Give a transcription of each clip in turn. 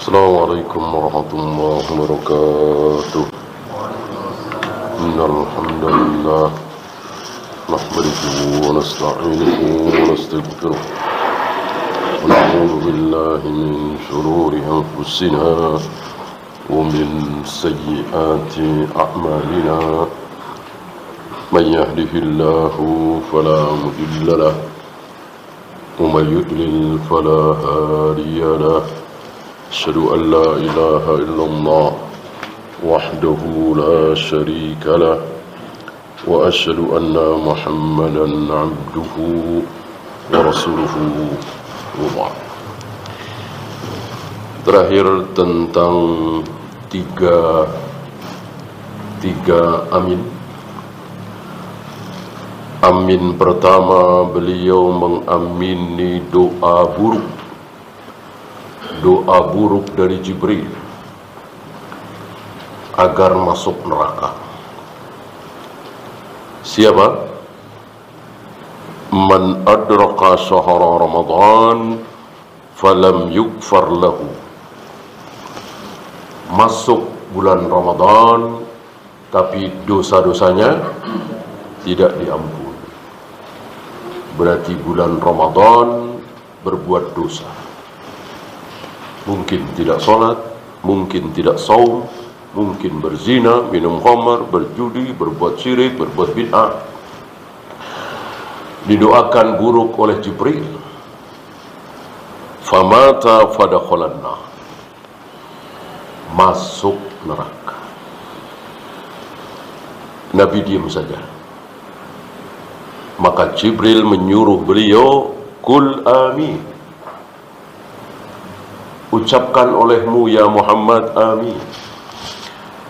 Assalamualaikum warahmatullahi wabarakatuh. Innal hamdalillah nahmaduhu wa nasta'inuhu wa nastaghfiruh wa na'udzu billahi min shururi anfusina wa min sayyiati a'malina. Man yahdihillahu fala mudilla lahu wa man yudlil fala hadiya lahu. أشهد أن لا إله إلا الله وحده لا شريك له وأشهد أن محمدا عبده ورسوله وبعد. Terakhir tentang tiga amin. Amin pertama, beliau mengamini doa buruk dari Jibril agar masuk neraka. Siapa? Man adraka syahra Ramadan falam yugfar lahu. Masuk bulan Ramadan tapi dosa-dosanya tidak diampuni. Berarti bulan Ramadan berbuat dosa. Mungkin tidak sholat, mungkin tidak saum, mungkin berzina, minum khamar, berjudi, berbuat syirik, berbuat bid'ah. Didoakan buruk oleh Jibril. Famata fadakhalan nar. Masuk neraka. Nabi diam saja. Maka Jibril menyuruh beliau, Qul amin. Ucapkan olehmu ya Muhammad, amin.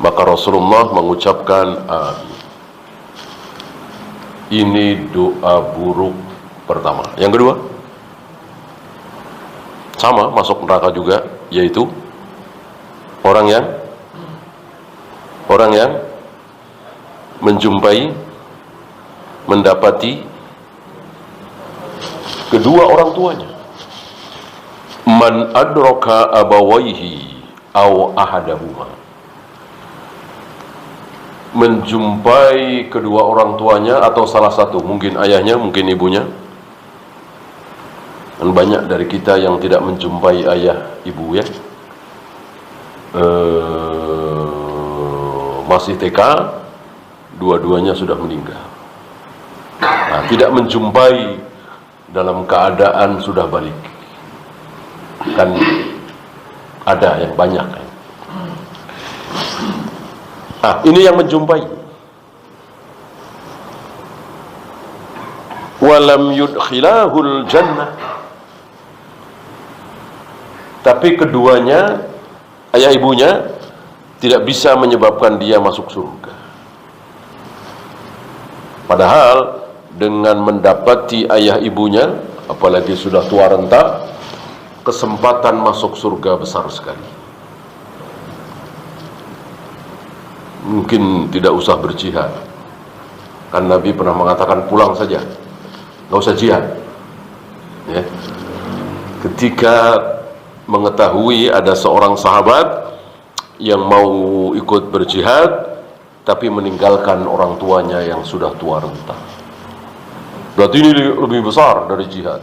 Maka Rasulullah mengucapkan amin. Ini doa buruk pertama. Yang kedua, sama, masuk neraka juga, yaitu orang yang menjumpai, mendapati kedua orang tuanya. Man adraka abawaihi aw ahadahuma. Menjumpai kedua orang tuanya atau salah satu, mungkin ayahnya, mungkin ibunya. Dan banyak dari kita yang tidak menjumpai ayah ibu ya. Masih TK, dua-duanya sudah meninggal. Nah, tidak menjumpai dalam keadaan sudah balik. Kan ada yang banyak kan. Ini yang menjumpai. Walam yudkhilahul jannah. Tapi keduanya, ayah ibunya, tidak bisa menyebabkan dia masuk surga. Padahal dengan mendapati ayah ibunya, apalagi sudah tua renta, kesempatan masuk surga besar sekali. Mungkin tidak usah berjihad. Kan Nabi pernah mengatakan pulang saja, nggak usah jihad. Ya. Ketika mengetahui ada seorang sahabat yang mau ikut berjihad, tapi meninggalkan orang tuanya yang sudah tua renta. Berarti ini lebih besar dari jihad.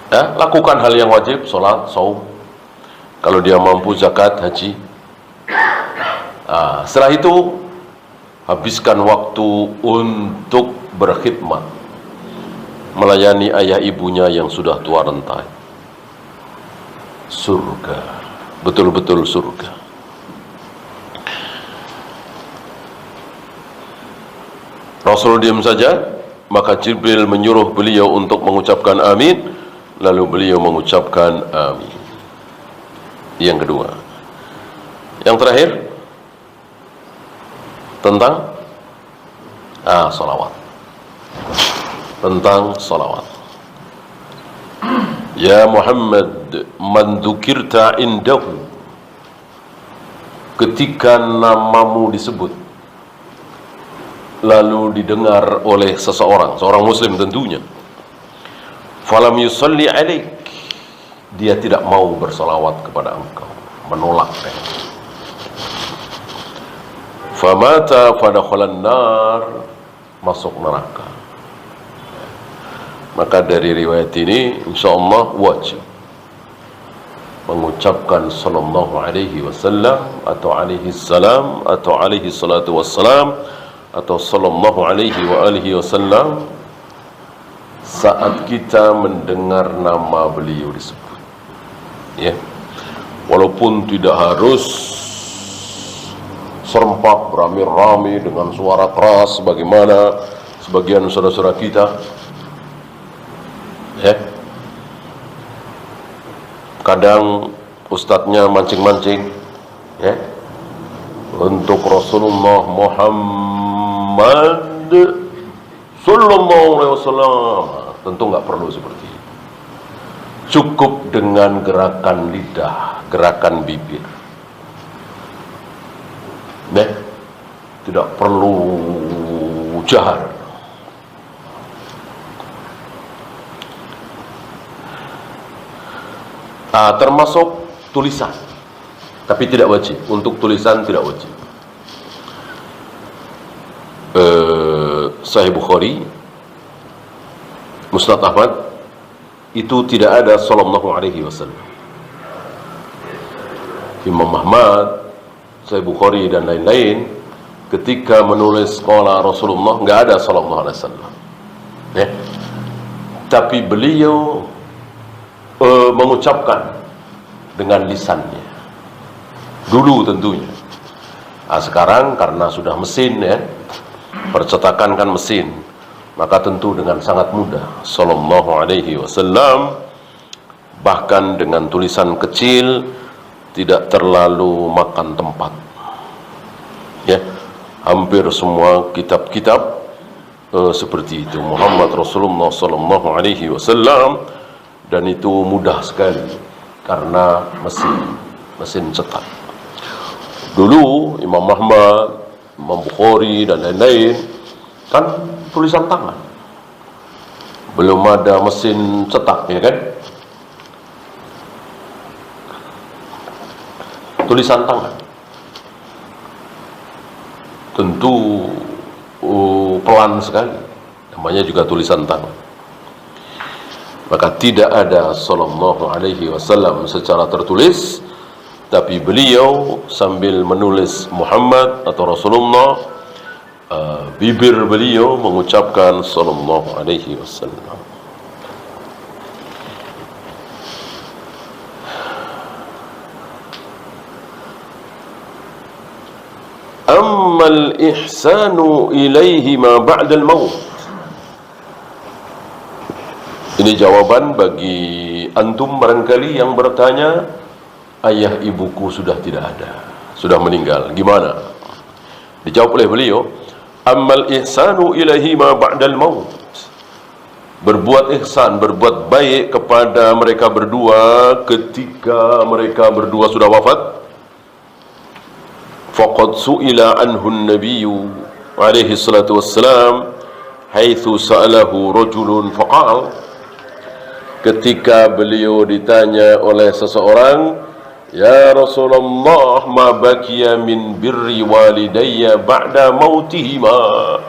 Ya, lakukan hal yang wajib, sholat, saum. Kalau dia mampu, zakat, haji. Setelah itu, habiskan waktu untuk berkhidmat, melayani ayah ibunya yang sudah tua renta. Surga, betul-betul surga. Rasul diam saja, maka Jibril menyuruh beliau untuk mengucapkan amin. Lalu beliau mengucapkan amin. Yang kedua. Yang terakhir tentang salawat. Tentang salawat. Ya Muhammad, man dzukirta indahu. Ketika namamu disebut, lalu didengar oleh seseorang, seorang muslim tentunya, falam yusalli alaik, dia tidak mau bersolawat kepada engkau, menolak. Famata fadakhalan nar, masuk neraka. Maka dari riwayat ini insyaallah wajib mengucapkan sallallahu alaihi wasallam atau alaihi salam atau alaihi salatu wassalam atau sallallahu alaihi wa alihi wasallam saat kita mendengar nama beliau disebut, ya, walaupun tidak harus serempak beramai-ramai dengan suara keras sebagaimana sebagian saudara-saudara kita, ya. Kadang ustadznya mancing-mancing, ya, untuk Rasulullah Muhammad sallallahu alaihi wasallam, tentu nggak perlu seperti itu. Cukup dengan gerakan lidah, gerakan bibir, ya, tidak perlu jahar. Termasuk tulisan, tapi tidak wajib. Untuk tulisan tidak wajib. Sahih Bukhari, Musnad Ahmad, itu tidak ada sallallahu alaihi wasallam. Imam Ahmad, Sahih Bukhari dan lain-lain, ketika menulis qala Rasulullah nggak ada sallallahu alaihi wasallam, ya. Tapi beliau mengucapkan dengan lisannya dulu tentunya. Sekarang karena sudah mesin, ya, percetakan kan mesin, maka tentu dengan sangat mudah sallallahu alaihi wasallam, bahkan dengan tulisan kecil, tidak terlalu makan tempat, ya. Hampir semua kitab-kitab seperti itu, Muhammad Rasulullah sallallahu alaihi wasallam. Dan itu mudah sekali karena mesin cetak. Dulu Imam Ahmad, Imam Bukhari dan lain-lain kan tulisan tangan, belum ada mesin cetak, ya kan? Tulisan tangan tentu pelan sekali, namanya juga tulisan tangan. Maka tidak ada sallallahu alaihi wasallam secara tertulis, tapi beliau sambil menulis Muhammad atau Rasulullah, bibir beliau mengucapkan sallallahu alaihi wasallam. Ammal ihsanu ilaihi ma ba'dal maut. Ini jawaban bagi antum barangkali yang bertanya, ayah ibuku sudah tidak ada, sudah meninggal, gimana? Dijawab oleh beliau, ammal ihsanu ilaihi ma ba'dal maut. Berbuat ihsan, berbuat baik kepada mereka berdua ketika mereka berdua sudah wafat. Faqad su'ila anhu an-nabiyyu alaihi salatu wassalam haitsu sa'alahu rajulun faqala. Ketika beliau ditanya oleh seseorang, ya Rasulullah, ma baqiya min birri walidayya ba'da mautihima,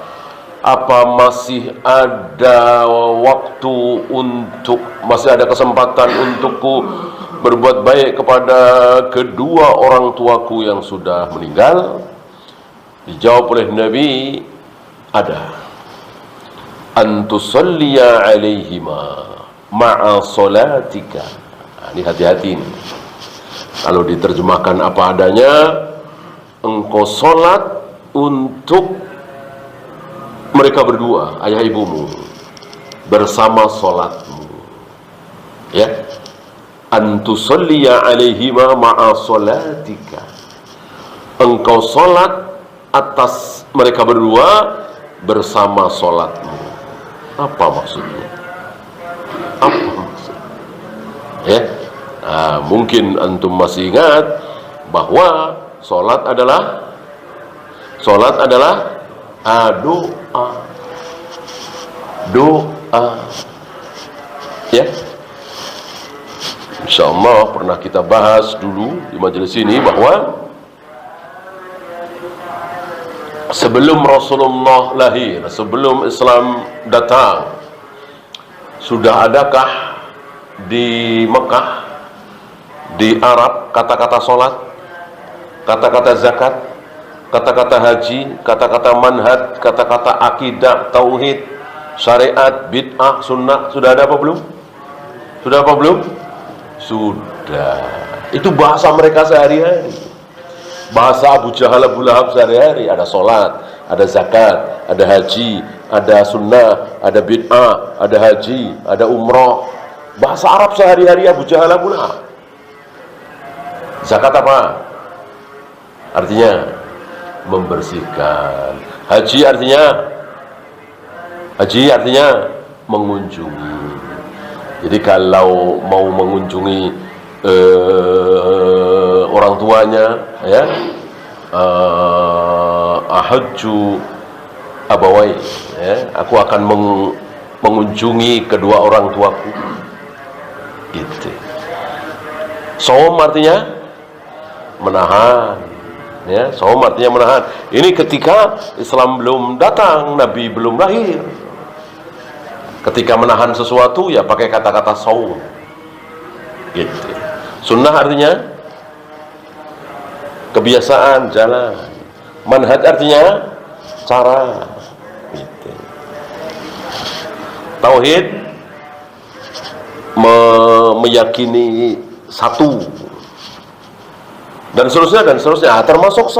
apa masih ada waktu untuk, masih ada kesempatan untukku berbuat baik kepada kedua orang tuaku yang sudah meninggal? Dijawab oleh Nabi, ada. Antusalliya alaihima ma'a salatika. Ini hati-hati ini. Kalau diterjemahkan apa adanya, engkau solat untuk mereka berdua, ayah ibumu, bersama solatmu, ya. Antusalliya alaihima ma'a salatika, engkau solat atas mereka berdua bersama solatmu. Apa maksudnya? Apa maksudnya? Ya, mungkin antum masih ingat bahwa solat adalah Doa. Doa. Ya. Insyaallah pernah kita bahas dulu di majelis ini bahwa sebelum Rasulullah lahir, sebelum Islam datang, sudah adakah di Mekah, di Arab, kata-kata sholat, kata-kata zakat, kata-kata haji, kata-kata manhaj, kata-kata akidah, tauhid, syariat, bid'ah, sunnah? Sudah ada apa belum? Sudah apa belum? Sudah. Itu bahasa mereka sehari-hari. Bahasa Abu Jahal, Abu Lahab sehari-hari. Ada sholat, ada zakat, ada haji, ada sunnah, ada bid'ah, ada haji, ada umrah. Bahasa Arab sehari-hari Abu Jahal, Abu Lahab. Zakat apa? Artinya membersihkan. Haji artinya mengunjungi. Jadi kalau mau mengunjungi orang tuanya, ya, ahajju abawai, ya, aku akan mengunjungi kedua orang tuaku, gitu. Saum artinya menahan, ya, saum artinya menahan. Ini ketika Islam belum datang, Nabi belum lahir. Ketika menahan sesuatu, ya pakai kata-kata saum, gitu. Sunnah artinya kebiasaan, jalan. Manhaj artinya cara, gitu. Tauhid meyakini satu, dan seterusnya, termasuk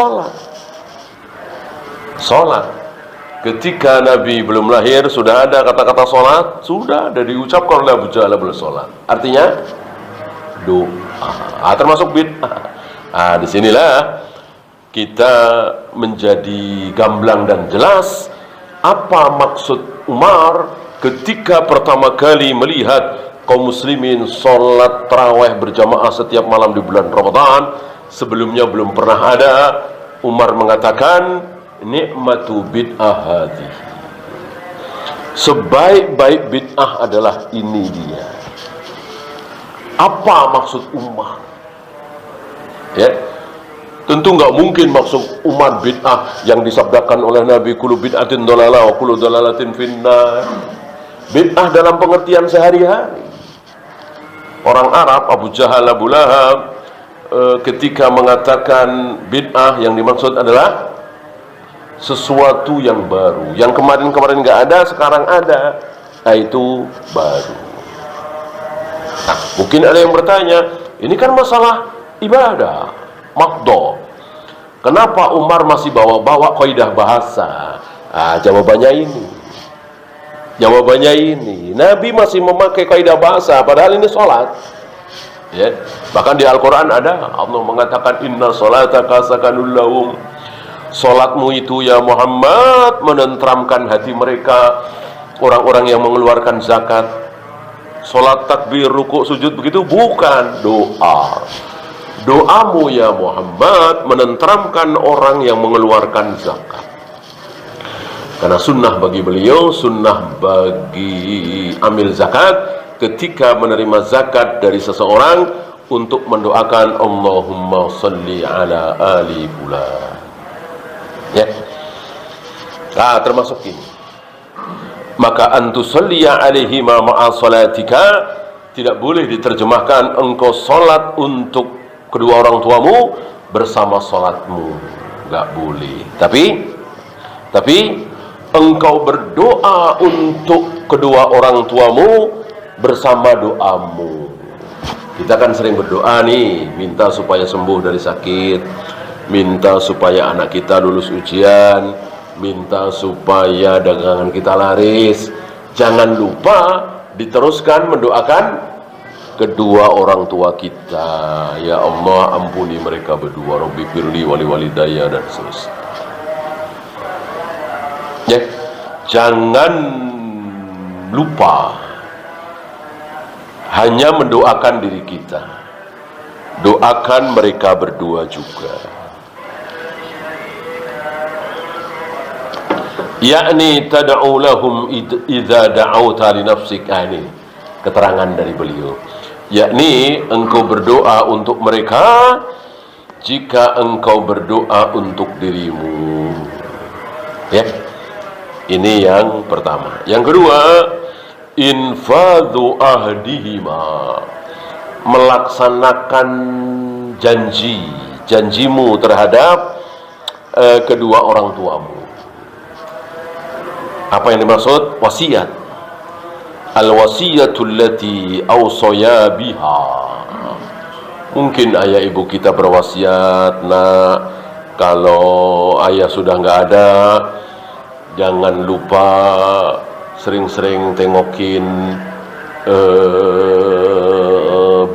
sholat. Ketika Nabi belum lahir sudah ada kata-kata sholat, sudah ada diucapkan oleh Abu Jahal belum sholat. Artinya doa, termasuk bid'ah. Disinilah kita menjadi gamblang dan jelas apa maksud Umar ketika pertama kali melihat kaum muslimin sholat tarawih berjamaah setiap malam di bulan Ramadan. Sebelumnya belum pernah ada. Umar mengatakan, nikmatu bid'ah hadhihi, sebaik-baik bid'ah adalah ini dia. Apa maksud Umar? Ya, tentu nggak mungkin maksud Umar bid'ah yang disabdakan oleh Nabi, kullu bid'atin dalalah wa kullu dalalatin finnar. Bid'ah dalam pengertian sehari-hari. Orang Arab, Abu Jahal, Abu Lahab, ketika mengatakan bid'ah, yang dimaksud adalah sesuatu yang baru, yang kemarin-kemarin nggak ada, sekarang ada. Itu baru. Nah, mungkin ada yang bertanya, ini kan masalah ibadah, makdo. Kenapa Umar masih bawa-bawa kaidah bahasa? Jawabannya ini. Nabi masih memakai kaidah bahasa, padahal ini sholat. Ya, bahkan di Al-Quran ada, Allah mengatakan, inna sholataka sakanul lahum. Salatmu itu ya Muhammad menenteramkan hati mereka, orang-orang yang mengeluarkan zakat. Salat takbir, rukuk, sujud begitu bukan doa. Doamu ya Muhammad menenteramkan orang yang mengeluarkan zakat. Karena sunnah bagi beliau, sunnah bagi amil zakat ketika menerima zakat dari seseorang untuk mendoakan Allahumma salli ala ali fulan. Ya. Termasuk ini. Maka antusalliya alaihi ma ma'a salatika, tidak boleh diterjemahkan engkau salat untuk kedua orang tuamu bersama salatmu. Enggak boleh. Tapi engkau berdoa untuk kedua orang tuamu bersama doamu. Kita kan sering berdoa nih, minta supaya sembuh dari sakit, minta supaya anak kita lulus ujian, minta supaya dagangan kita laris. Jangan lupa diteruskan mendoakan kedua orang tua kita. Ya Allah, ampuni mereka berdua, Rabbi firli wali walidayya, dan seterusnya. Ya, jangan lupa hanya mendoakan diri kita, doakan mereka berdua juga. yakni tad'u lahum idza da'auta li nafsik. Ini keterangan dari beliau, yakni engkau berdoa untuk mereka jika engkau berdoa untuk dirimu. Ya, ini yang pertama. Yang kedua, infadhu ahdihima, melaksanakan janjimu terhadap kedua orang tuamu. Apa yang dimaksud? Wasiat. Al-wasiyatul lati awsaya biha. Mungkin ayah ibu kita berwasiat, nak, kalau ayah sudah nggak ada, jangan lupa sering-sering tengokin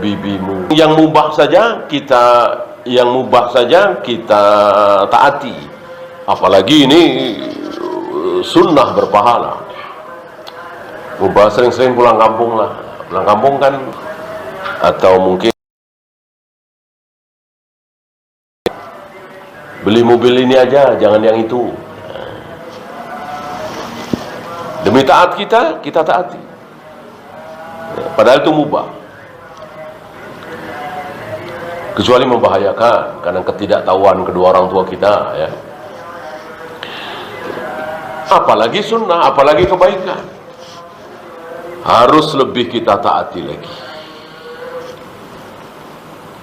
bibimu. Yang mubah saja kita taati. Apalagi ini sunnah berpahala. Mubah sering-sering pulang kampung lah. Pulang kampung kan, atau mungkin beli mobil ini aja, jangan yang itu. Demi taat kita taati. Padahal itu mubah. Kecuali membahayakan karena ketidaktahuan kedua orang tua kita, ya. Apalagi sunnah, apalagi kebaikan, harus lebih kita taati lagi.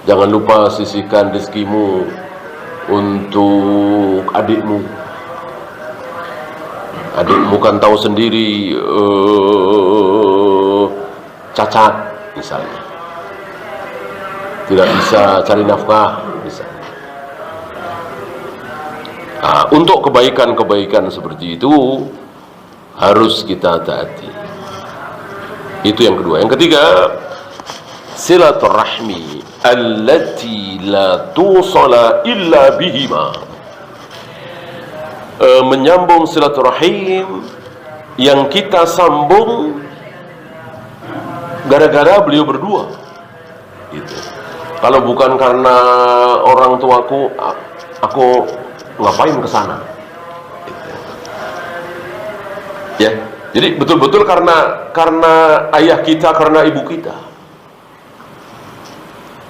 Jangan lupa sisihkan rezekimu untuk adikmu. Adikmu kan tahu sendiri, cacat misalnya, tidak bisa cari nafkah misalnya. Nah, untuk kebaikan-kebaikan seperti itu harus kita taati. Itu yang kedua. Yang ketiga, silaturahmi allati la tusala illa bihima, menyambung silaturahim yang kita sambung gara-gara beliau berdua. Gitu. Kalau bukan karena orang tuaku, aku ngapain ke sana? Gitu. Ya, jadi betul-betul karena ayah kita, karena ibu kita.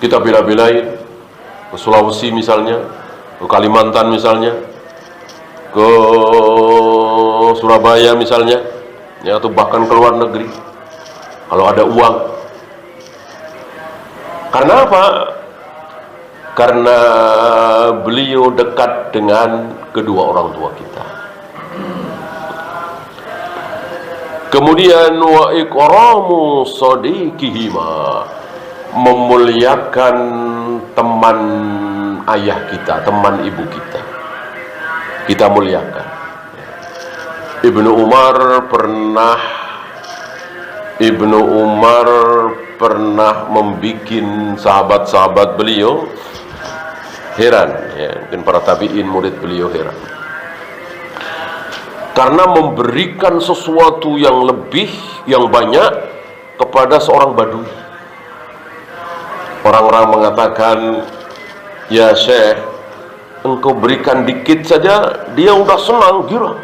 Kita bela-belain ke Sulawesi misalnya, ke Kalimantan misalnya, ke Surabaya misalnya, ya, atau bahkan ke luar negeri kalau ada uang. Karena apa? Karena beliau dekat dengan kedua orang tua kita. Kemudian wa ikramu sadiqihima, memuliakan teman ayah kita, teman ibu kita, kita muliakan. Ibnu Umar pernah membikin sahabat-sahabat beliau heran, ya, mungkin para tabi'in murid beliau heran, karena memberikan sesuatu yang lebih, yang banyak kepada seorang badui. Orang-orang mengatakan, ya Syekh, engkau berikan dikit saja, dia udah senang, girang.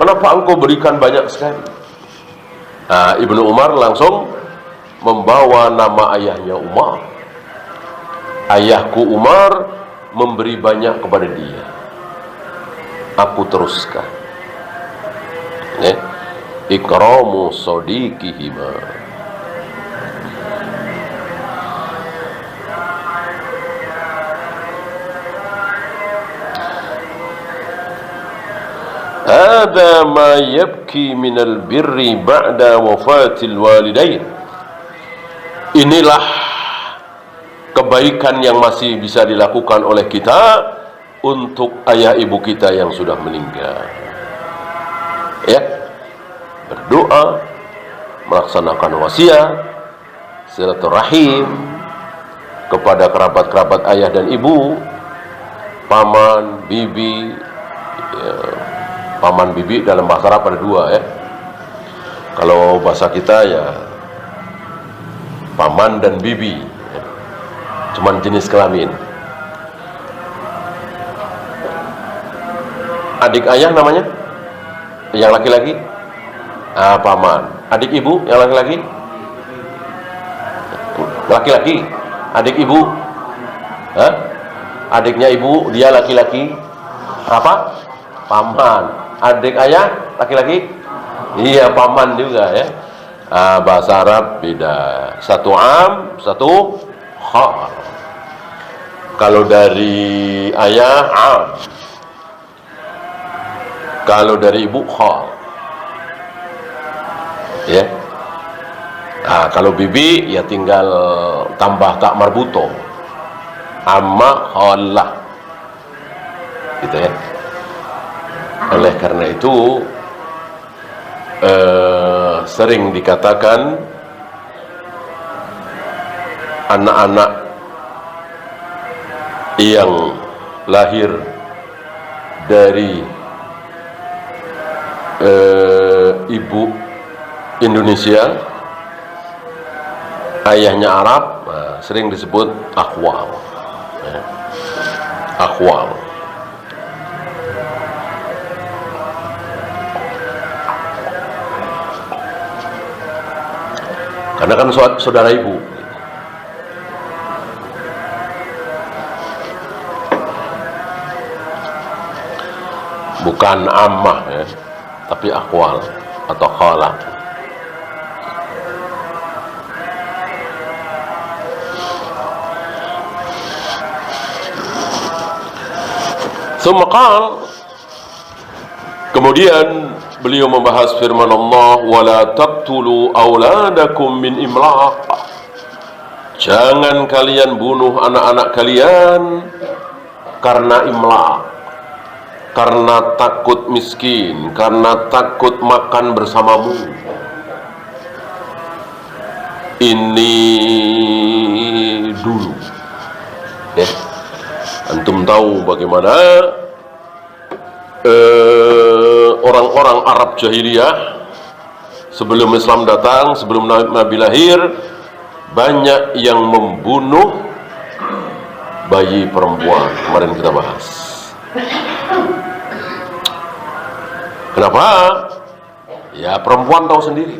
Kenapa engkau berikan banyak sekali? Nah, Ibnu Umar langsung membawa nama ayahnya Umar. Ayahku Umar memberi banyak kepada dia. Aku teruskan. Ya. Ikramu sadiqihima. Hada ma yabki minal birri ba'da wafatil walidain. Inilah kebaikan yang masih bisa dilakukan oleh kita untuk ayah ibu kita yang sudah meninggal. Ya, berdoa, melaksanakan wasiat, silaturahim kepada kerabat-kerabat ayah dan ibu, paman, bibi, ya. Paman bibi dalam bahasa Arab ada dua, ya. Kalau bahasa kita ya paman dan bibi, ya. Cuman jenis kelamin. Adik ayah namanya Yang laki-laki? Paman. Adik ibu yang laki-laki? Laki-laki. Adik ibu? Hah? Adiknya ibu, dia laki-laki. Apa? Paman. Adik ayah laki-laki? Iya, paman juga ya. Bahasa Arab beda. Satu am, satu khal. Kalau dari ayah am, kalau dari ibu khal. Ya. Kalau bibi ya tinggal tambah tak marbuto. Amma khalah. Gitu ya. Oleh karena itu sering dikatakan anak-anak yang lahir dari ibu Indonesia, ayahnya Arab, sering disebut akhwal. Ya. Akhwal. Karena kan saudara ibu. Bukan ammah ya, tapi akhwal atau khala. Kemudian beliau membahas firman Allah, wala taqtulu auladakum min imlaq. Jangan kalian bunuh anak-anak kalian karena imlaq, karena takut miskin, karena takut makan bersamamu. Ini dulu ya. Antum tahu bagaimana orang-orang Arab jahiliyah sebelum Islam datang, sebelum Nabi lahir, banyak yang membunuh bayi perempuan. Kemarin kita bahas. Kenapa? Ya perempuan tahu sendiri,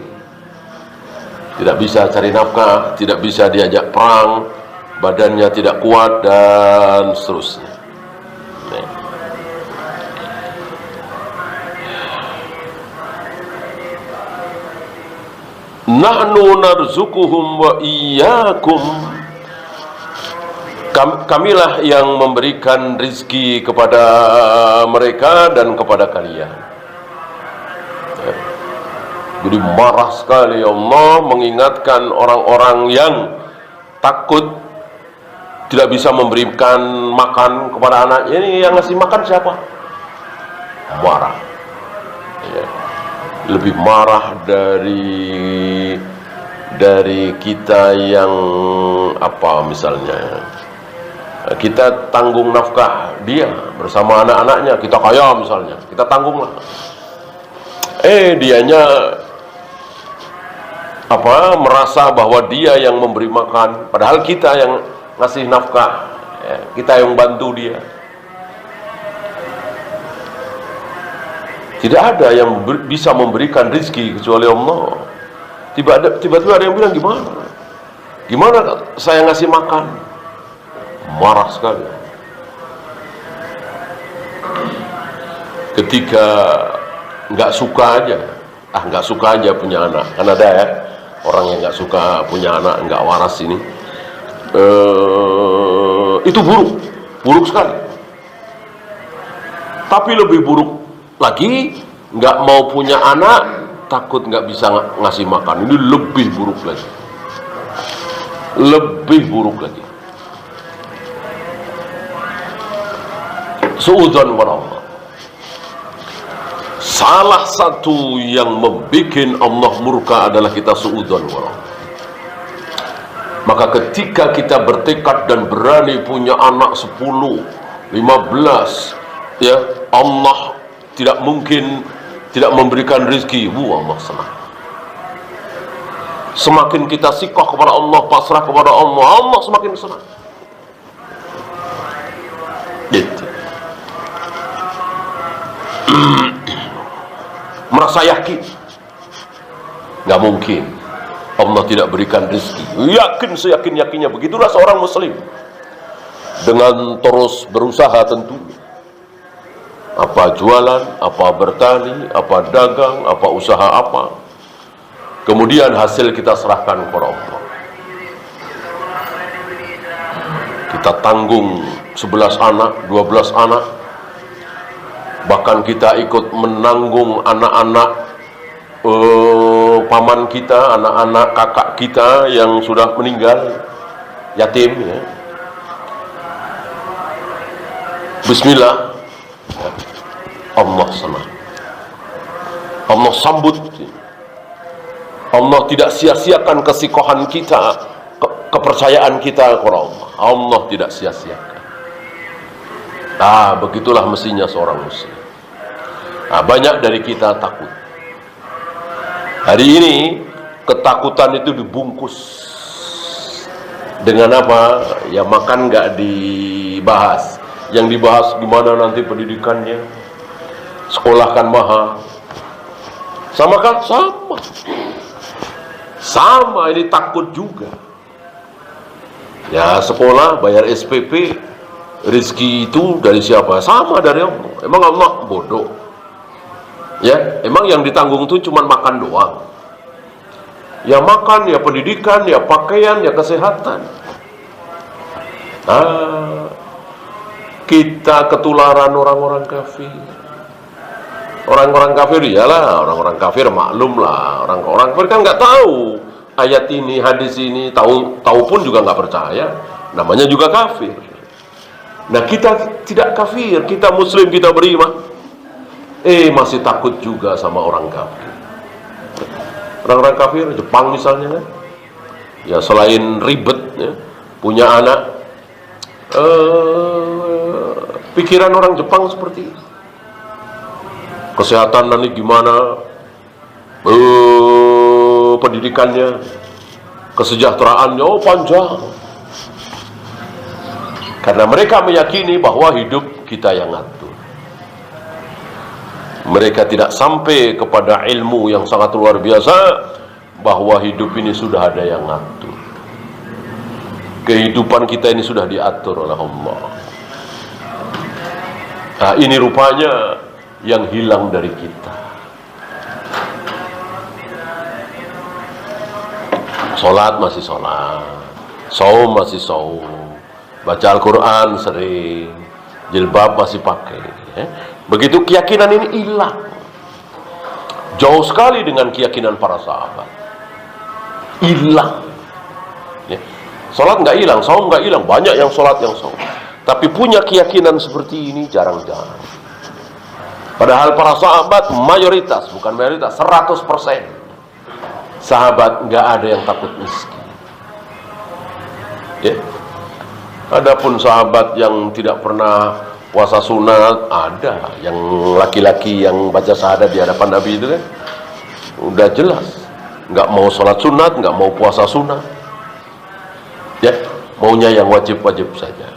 tidak bisa cari nafkah, tidak bisa diajak perang, badannya tidak kuat dan seterusnya. Nahnu narzukuhum wa iyyakum. Kamilah yang memberikan rizki kepada mereka dan kepada kalian. Jadi marah sekali Allah mengingatkan orang-orang yang takut tidak bisa memberikan makan kepada anaknya. Ini yang ngasih makan siapa? Marah ya. Lebih marah dari kita yang apa, misalnya kita tanggung nafkah dia bersama anak-anaknya, kita kaya misalnya, kita tanggunglah. Dianya merasa bahwa dia yang memberi makan, padahal kita yang ngasih nafkah ya, kita yang bantu dia. Tidak ada yang bisa memberikan rezeki kecuali Allah. Tiba-tiba ada yang bilang, gimana saya ngasih makan? Marah sekali. Ketika nggak suka aja punya anak. Kan ada ya orang yang nggak suka punya anak, nggak waras ini. Itu buruk sekali. Tapi lebih buruk lagi, nggak mau punya anak, takut nggak bisa ngasih makan. Ini lebih buruk lagi. Lebih buruk lagi. Suudzon wallah. Salah satu yang membuat Allah murka adalah kita suudzon wallah. Maka ketika kita bertekad dan berani punya anak 10, 15, ya Allah tidak mungkin tidak memberikan rezeki. Allah senang. Semakin kita sikah kepada Allah, pasrah kepada Allah, Allah semakin senang. Gitu. merasa yakin. Nggak mungkin Allah tidak berikan rezeki. Yakin seyakin-yakinnya. Begitulah seorang muslim, dengan terus berusaha tentunya. Apa jualan, apa bertani, apa dagang, apa usaha apa, kemudian hasil kita serahkan kepada Allah. Kita tanggung 11 anak, 12 anak, bahkan kita ikut menanggung anak-anak paman kita, anak-anak kakak kita yang sudah meninggal, yatim, ya. Bismillah, Allah senang, Allah sambut. Allah tidak sia-siakan kesikohan kita, kepercayaan kita kepada Allah. Allah tidak sia-siakan. Begitulah mestinya seorang muslim. Banyak dari kita takut. Hari ini ketakutan itu dibungkus dengan apa? Ya makan nggak dibahas. Yang dibahas gimana nanti pendidikannya, sekolah kan mahal. Sama kan? Sama, ini takut juga. Ya sekolah, bayar SPP, rezeki itu dari siapa? Sama dari Allah. Emang Allah bodoh? Ya, emang yang ditanggung itu cuma makan doang? Ya makan, ya pendidikan, ya pakaian, ya kesehatan. Kita ketularan orang-orang kafir. Orang-orang kafir, iyalah, orang-orang kafir maklum lah. Orang-orang kafir kan nggak tahu ayat ini, hadis ini, tahu pun juga nggak percaya. Namanya juga kafir. Nah kita tidak kafir, kita muslim, kita beriman. Masih takut juga sama orang kafir. Orang-orang kafir, Jepang misalnya kan, ya selain ribet, ya, punya anak, pikiran orang Jepang seperti itu. Kesehatan nanti gimana, pendidikannya, kesejahteraannya, panjang. Karena mereka meyakini bahwa hidup kita yang ngatur. Mereka tidak sampai kepada ilmu yang sangat luar biasa bahwa hidup ini sudah ada yang ngatur. Kehidupan kita ini sudah diatur oleh Allah. Ini rupanya yang hilang dari kita. Sholat masih sholat, saum masih saum, baca Al-Quran sering, jilbab masih pakai. Begitu keyakinan ini hilang. Jauh sekali dengan keyakinan para sahabat. Hilang. Ya. Sholat nggak hilang, saum nggak hilang. Banyak yang sholat, yang saum. Tapi punya keyakinan seperti ini jarang-jarang. Padahal para sahabat mayoritas, bukan mayoritas, 100%. Sahabat nggak ada yang takut miskin. Ya. Adapun sahabat yang tidak pernah puasa sunat, ada yang laki-laki yang baca syahadat di hadapan Nabi itu kan udah jelas nggak mau sholat sunat, nggak mau puasa sunat, ya maunya yang wajib-wajib saja.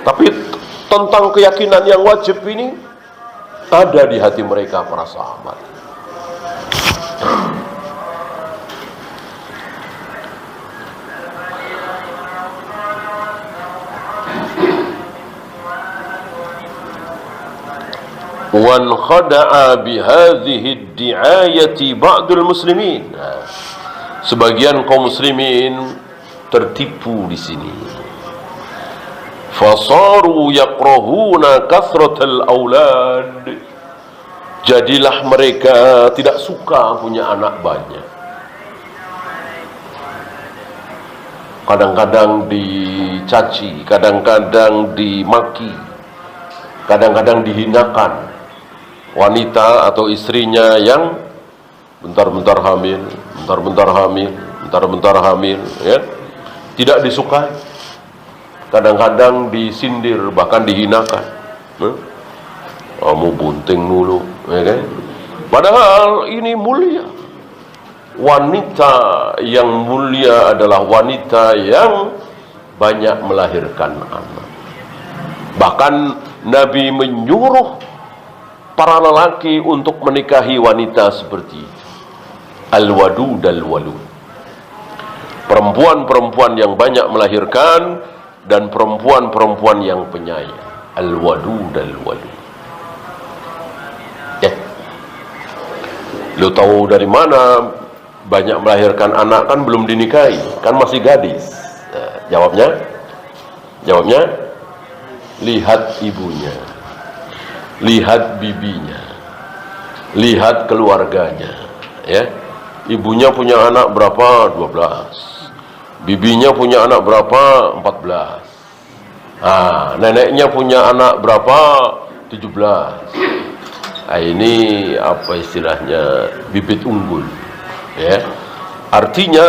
Tapi tentang keyakinan yang wajib ini ada di hati mereka para sahabat. Wan khada'a bihadhihi ad-di'ayati ba'dul muslimin. Sebagian kaum muslimin tertipu di sini. Fasaru yakrahuna kathratal aulad. Jadilah mereka tidak suka punya anak banyak. Kadang-kadang dicaci, kadang-kadang dimaki, kadang-kadang dihinakan. Wanita atau istrinya yang bentar-bentar hamil, bentar-bentar hamil, ya, tidak disukai. Kadang-kadang disindir, bahkan dihinakan. Kamu bunting dulu, ya kan? Padahal ini mulia. Wanita yang mulia adalah wanita yang banyak melahirkan anak. Bahkan Nabi menyuruh para lelaki untuk menikahi wanita seperti itu. Al-wadud al-walud. Perempuan-perempuan yang banyak melahirkan dan perempuan-perempuan yang penyayang. Al-wadud al-walud. Ya. Lu tahu dari mana banyak melahirkan anak? Kan belum dinikahi, kan masih gadis. Nah, jawabnya lihat ibunya, lihat bibinya, lihat keluarganya, ya. Ibunya punya anak berapa? 12. Bibinya punya anak berapa? 14. Neneknya punya anak berapa? 17. Ini apa istilahnya, bibit unggul, ya. Artinya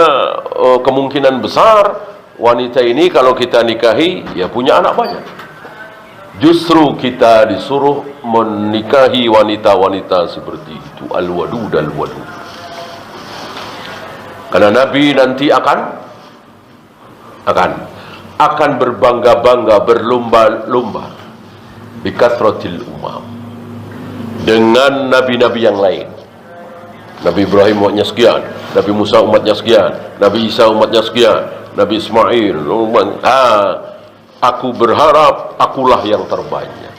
kemungkinan besar wanita ini kalau kita nikahi ya punya anak banyak. Justru kita disuruh menikahi wanita-wanita seperti itu, al-wadud al-walud. Karena Nabi nanti akan berbangga-bangga, berlomba-lomba bikasratil umam, dengan nabi-nabi yang lain. Nabi Ibrahim umatnya sekian, Nabi Musa umatnya sekian, Nabi Isa umatnya sekian, Nabi Ismail. Aku berharap akulah yang terbanyak.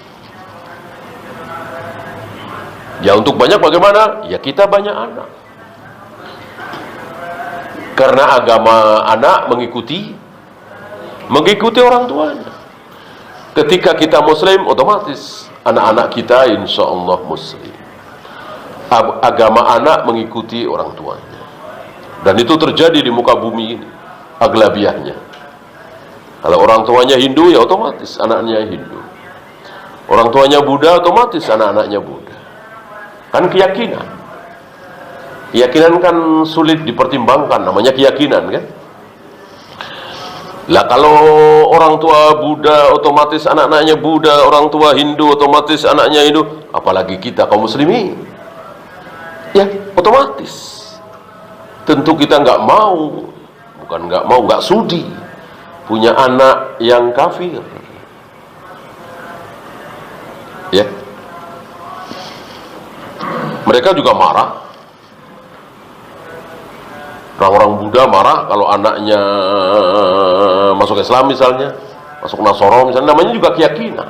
Ya, untuk banyak bagaimana? Ya kita banyak anak. Karena agama anak mengikuti orang tuanya. Ketika kita muslim, otomatis anak-anak kita insya Allah muslim. Agama anak mengikuti orang tuanya. Dan itu terjadi di muka bumi ini, aglabiahnya. Kalau orang tuanya Hindu, ya otomatis anaknya Hindu. Orang tuanya Buddha, otomatis anak-anaknya Buddha. Kan keyakinan. Keyakinan kan sulit dipertimbangkan, namanya keyakinan kan. Lah kalau orang tua Buddha, otomatis anak-anaknya Buddha. Orang tua Hindu, otomatis anaknya Hindu. Apalagi kita kaum muslimin, ya otomatis. Tentu kita nggak sudi punya anak yang kafir, ya. Mereka juga marah. Orang-orang Buddha marah kalau anaknya masuk Islam misalnya, masuk Nasoro misalnya, namanya juga keyakinan.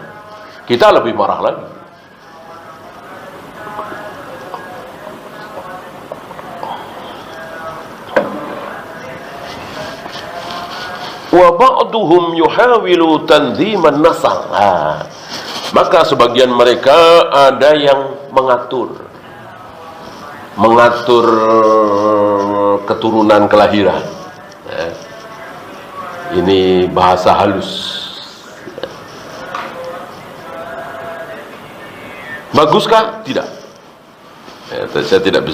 Kita lebih marah lagi. Wa ba'duhum yuhawilu tanziman nasal. Maka sebagian mereka ada yang mengatur keturunan kelahiran. Ini bahasa halus. Baguskah? Tidak. Saya tidak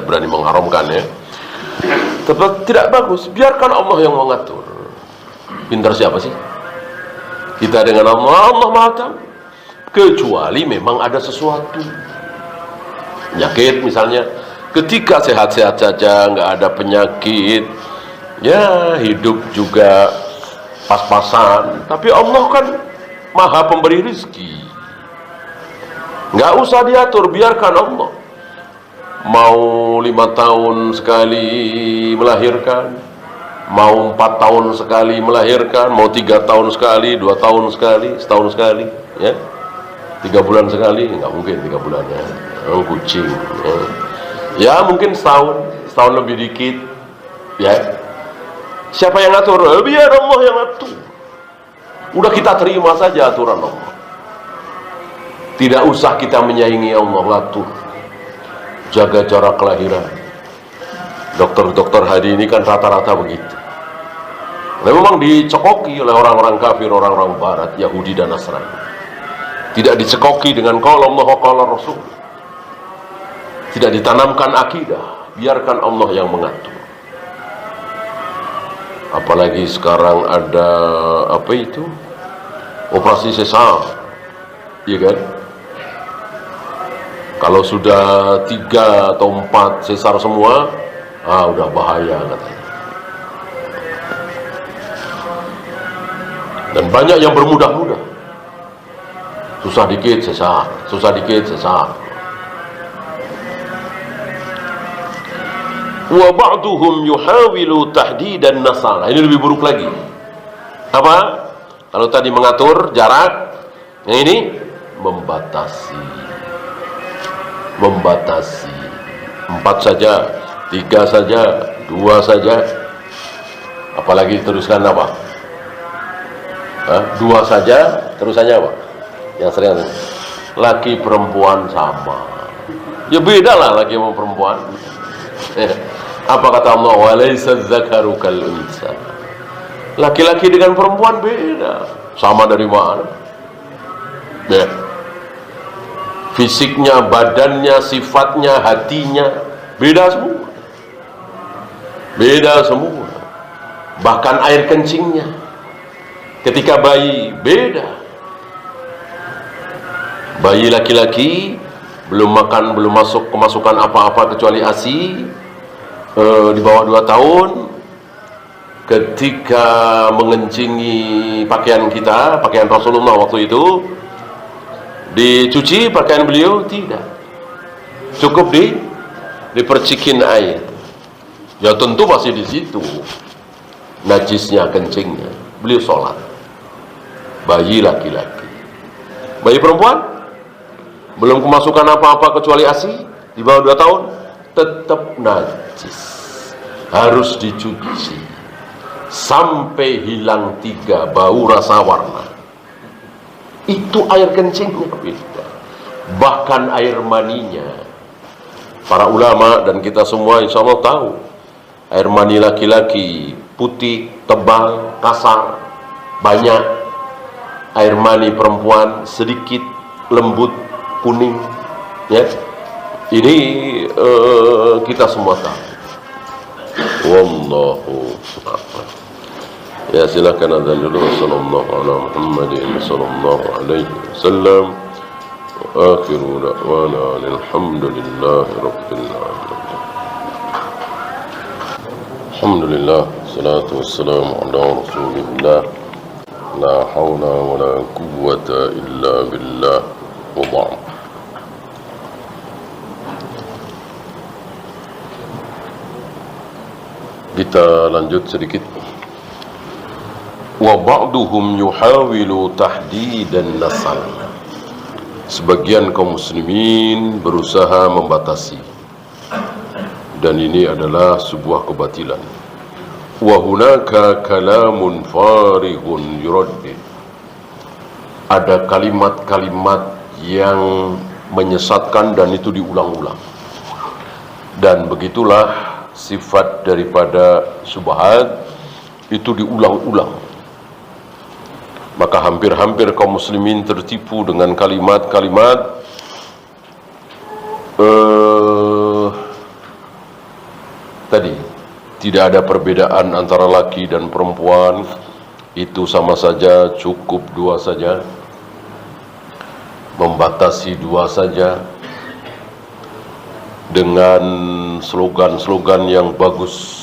berani mengharamkan, ya. Tapi tidak bagus. Biarkan Allah yang mengatur. Pintar siapa sih? Kita dengan Allah Maha tahu. Kecuali memang ada sesuatu penyakit misalnya. Ketika sehat-sehat saja, nggak ada penyakit, ya hidup juga pas-pasan. Tapi Allah kan Maha pemberi rezeki. Nggak usah diatur, biarkan Allah. Mau 5 tahun sekali melahirkan, mau 4 tahun sekali melahirkan, mau 3 tahun sekali, 2 tahun sekali, setahun sekali, ya. 3 bulan sekali, nggak mungkin 3 bulan, ya. Kucing, ya. Ya mungkin setahun lebih dikit, ya. Siapa yang ngatur? Biar Allah yang ngatur. Udah kita terima saja aturan Allah. Tidak usah kita menyaingi Allah, ngatur. Jaga jarak kelahiran. Dokter-dokter hari ini kan rata-rata begitu. Nah, memang dicekoki oleh orang-orang kafir, orang-orang barat, Yahudi dan Nasrani. Tidak dicekoki dengan qala Allah wa qala Rasul. Tidak ditanamkan akidah, biarkan Allah yang mengatur. Apalagi sekarang ada operasi sesar, iya kan? Kalau sudah 3 atau 4 sesar semua, udah bahaya katanya. Dan banyak yang bermudah-mudah. Susah dikit sesat, susah dikit sesat. Wa ba'duhum yuhawilu tahdidan nasal. Ini lebih buruk lagi. Apa? Kalau tadi mengatur jarak, yang ini membatasi. 4 saja, 3 saja, 2 saja. Apalagi teruskan apa? 2 saja, terusannya apa? Yang sering laki perempuan sama. Ya beda lah laki sama perempuan. Apa kata Allah? Walaysa dzakaru kal unsa. Laki-laki dengan perempuan beda. Sama dari mana? Beda. Fisiknya, badannya, sifatnya, hatinya beda semua. Beda semua. Bahkan air kencingnya ketika bayi beda. Bayi laki-laki belum makan, belum masuk kemasukan apa-apa kecuali ASI, di bawah 2 tahun, ketika mengencingi pakaian kita, pakaian Rasulullah waktu itu, dicuci pakaian beliau tidak, cukup dipercikin air. Ya tentu masih di situ najisnya, kencingnya. Beliau sholat. Bayi laki-laki. Bayi perempuan belum kemasukan apa-apa kecuali ASI, di bawah 2 tahun, tetap najis, harus dicuci sampai hilang 3 bau, rasa, warna. Itu air kencingnya beda. Bahkan air maninya, para ulama dan kita semua insya Allah tahu, air mani laki-laki putih, tebal, kasar, banyak. Air mani perempuan sedikit, lembut, kuning. Ya, ini kita semua tahu. Wallahu a'lam. Ya, silakan azan dulu. Sallallahu ala Muhammadin sallallahu alaihi wasallam. Wa akhiru da'wana alhamdulillahi rabbil alamin. Alhamdulillah, salatu wassalamu ala rasulillah. La hawla wa la quwwata illa billah. Wa ba'd. Kita lanjut sedikit. Wa ba'duhum yuhawilu tahdidan nasal. Sebagian kaum muslimin berusaha membatasi, dan ini adalah sebuah kebatilan. Wa hunaka kalamun farighun yuraddid. Ada kalimat-kalimat yang menyesatkan dan itu diulang-ulang. Dan begitulah sifat daripada syubhat, itu diulang-ulang. Maka hampir-hampir kaum muslimin tertipu dengan kalimat-kalimat tadi, tidak ada perbedaan antara laki dan perempuan, itu sama saja, cukup 2 saja, membatasi 2 saja, dengan slogan-slogan yang bagus.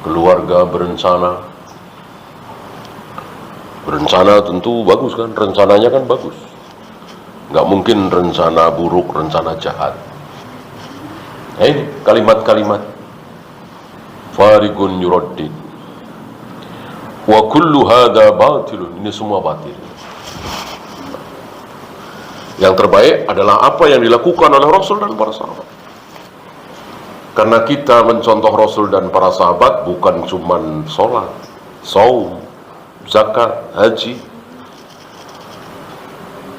Keluarga berencana. Berencana tentu bagus kan, rencananya kan bagus. Nggak mungkin rencana buruk, rencana jahat. Nah, ini kalimat-kalimat farigun yuraddid. Wa kullu hadha batilun. Ini semua batil. Yang terbaik adalah apa yang dilakukan oleh Rasul dan para sahabat. Karena kita mencontoh Rasul dan para sahabat bukan cuman sholat, saum, zakat, haji,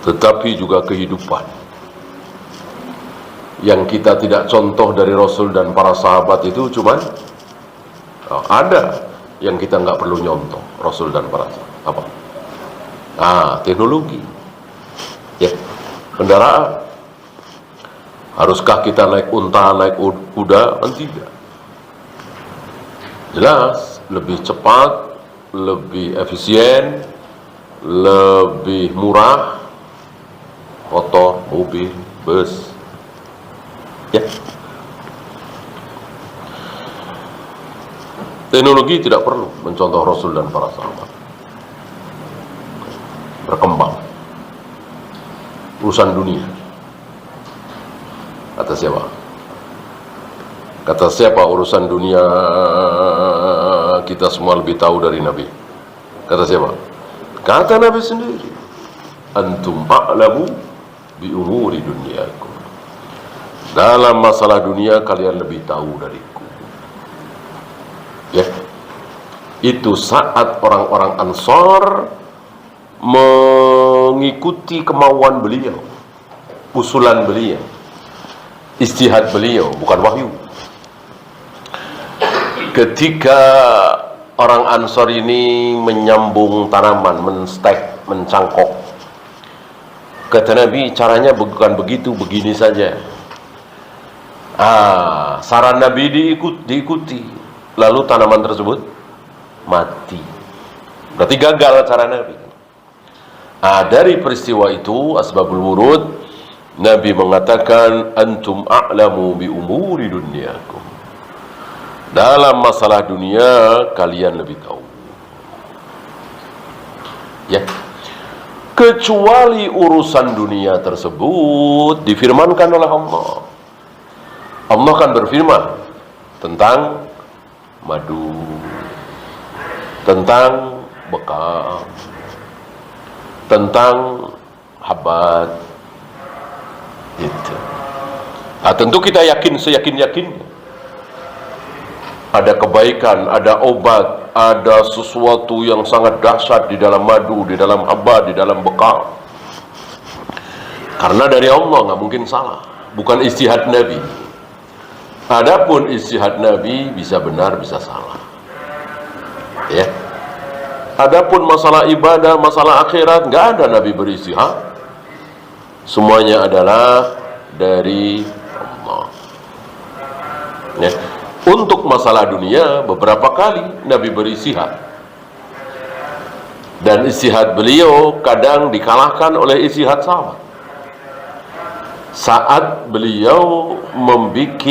tetapi juga kehidupan. Yang kita tidak contoh dari Rasul dan para sahabat itu cuman ada yang kita nggak perlu nyontoh Rasul dan para sahabat. Apa? Teknologi. Ya, kendaraan. Haruskah kita naik unta, naik kuda? Tidak. Jelas, lebih cepat, lebih efisien, lebih murah, motor, mobil, bus. Ya. Teknologi tidak perlu mencontoh Rasul dan para sahabat. Berkembang. urusan dunia. Kata siapa? Kata siapa urusan dunia kita semua lebih tahu dari Nabi? Kata siapa? Kata Nabi sendiri. Antum a'lamu bi umuri dunyakum. Dalam masalah dunia kalian lebih tahu dariku. Ya. Itu saat orang-orang Ansar mengikuti kemauan beliau, usulan beliau, ijtihad beliau, bukan wahyu. Ketika orang Ansar ini menyambung tanaman, menstek, mencangkok, kata Nabi, caranya bukan begitu, begini saja. Saran Nabi diikuti, lalu tanaman tersebut mati. Berarti gagal cara Nabi. Dari peristiwa itu, asbabul wurud, Nabi mengatakan, antum a'lamu bi umuri dunyakum. Dalam masalah dunia kalian lebih tahu. Ya. Kecuali urusan dunia tersebut difirmankan oleh Allah. Allah kan berfirman tentang madu, tentang bekam, tentang habat. Itu. Tentu kita yakin seyakin-yakinnya. Ada kebaikan, ada obat, ada sesuatu yang sangat dahsyat di dalam madu, di dalam habat, di dalam bekam. Karena dari Allah nggak mungkin salah, bukan ijtihad Nabi. Adapun ijtihad Nabi bisa benar, bisa salah. Ya. Adapun masalah ibadah, masalah akhirat, nggak ada Nabi berijtihad. Semuanya adalah dari Allah. Ya. Untuk masalah dunia, beberapa kali Nabi berijtihad. Dan ijtihad beliau kadang dikalahkan oleh ijtihad sahabat. Saat beliau membuat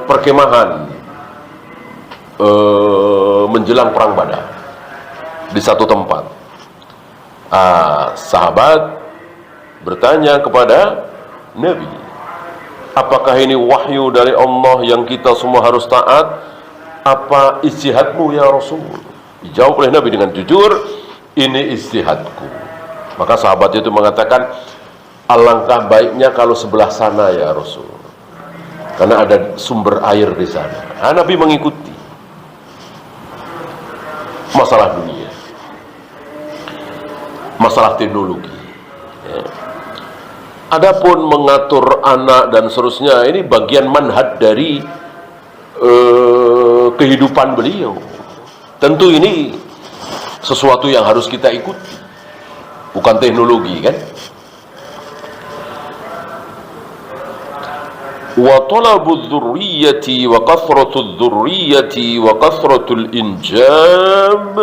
perkemahan menjelang perang Badar di satu tempat, sahabat bertanya kepada Nabi, apakah ini wahyu dari Allah yang kita semua harus taat, apa ijtihadmu ya Rasul? Dijawab oleh Nabi dengan jujur, ini ijtihadku. Maka sahabat itu mengatakan, alangkah baiknya kalau sebelah sana ya Rasul, karena ada sumber air di sana. Nabi mengikuti masalah dunia, masalah teknologi. Ya. Adapun mengatur anak dan seterusnya, ini bagian manhaj dari kehidupan beliau. Tentu ini sesuatu yang harus kita ikuti, bukan teknologi, kan? Wa talabudz dzurriyyati wa kathratudzdzurriyyati wa kathratul injab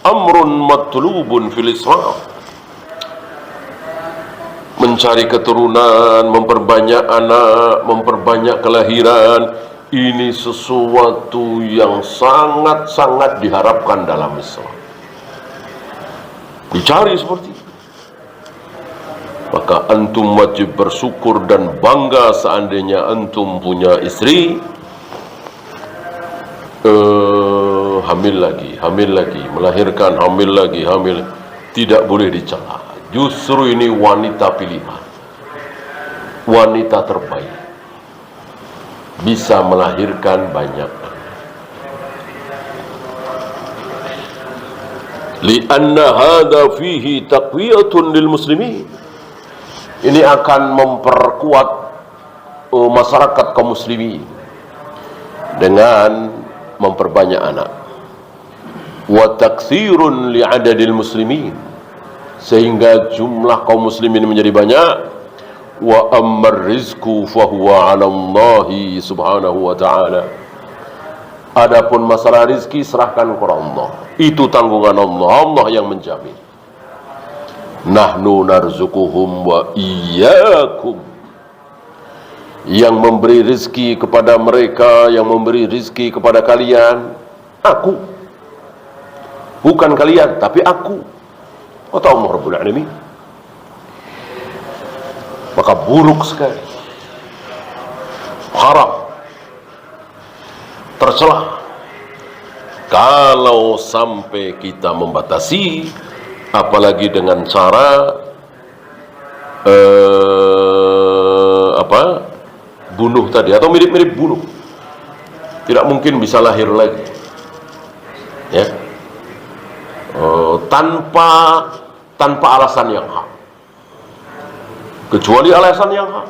amrun matlubun fil Islam. Mencari keturunan, memperbanyak anak, memperbanyak kelahiran, ini sesuatu yang sangat-sangat diharapkan dalam Islam. Dicari seperti itu. Maka antum wajib bersyukur dan bangga seandainya antum punya istri hamil lagi, melahirkan, hamil lagi. Tidak boleh dicela. Justru ini wanita pilihan, wanita terbaik, bisa melahirkan banyak. Lianna hadza fihi taqwiyatun lil muslimin. Ini akan memperkuat masyarakat kaum muslimin dengan memperbanyak anak. Wa taktsirun li adadil muslimin, sehingga jumlah kaum muslimin menjadi banyak. Wa ammar rizqu fahuwa 'ala Allahi subhanahu wa ta'ala. Adapun masalah rizki serahkan kepada Allah. Itu tanggungan Allah, Allah yang menjamin. Nahnu narzuquhum wa iyyakum. Yang memberi rizki kepada mereka, yang memberi rizki kepada kalian, aku. Bukan kalian, tapi aku. Kata Allah Rabbul Alamin. Maka buruk sekali, haram, tercela kalau sampai kita membatasi, apalagi dengan cara bunuh tadi, atau mirip-mirip bunuh. Tidak mungkin bisa lahir lagi, ya, tanpa alasan yang hak, kecuali alasan yang hak.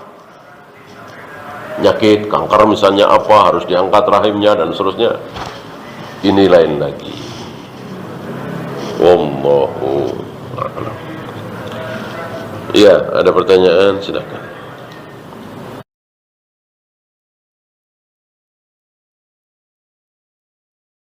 Nyakit, kanker misalnya apa, harus diangkat rahimnya dan seterusnya. Ini lain lagi. Wallahu a'lam. Iya, ada pertanyaan, silakan.